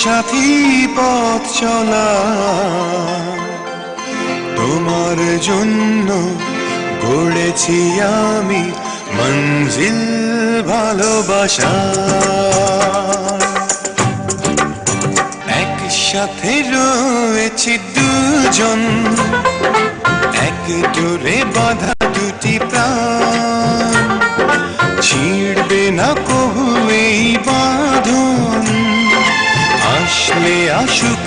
সাথী পথ চলা তোমার জন্য গড়েছি আমি মঞ্জিল ভালোবাসা একসাথে রয়েছি দুজন এক জোরে বাঁধা দুটি প্রাণ ছিড়বে না কবু এই বাঁধন আসলে আসুক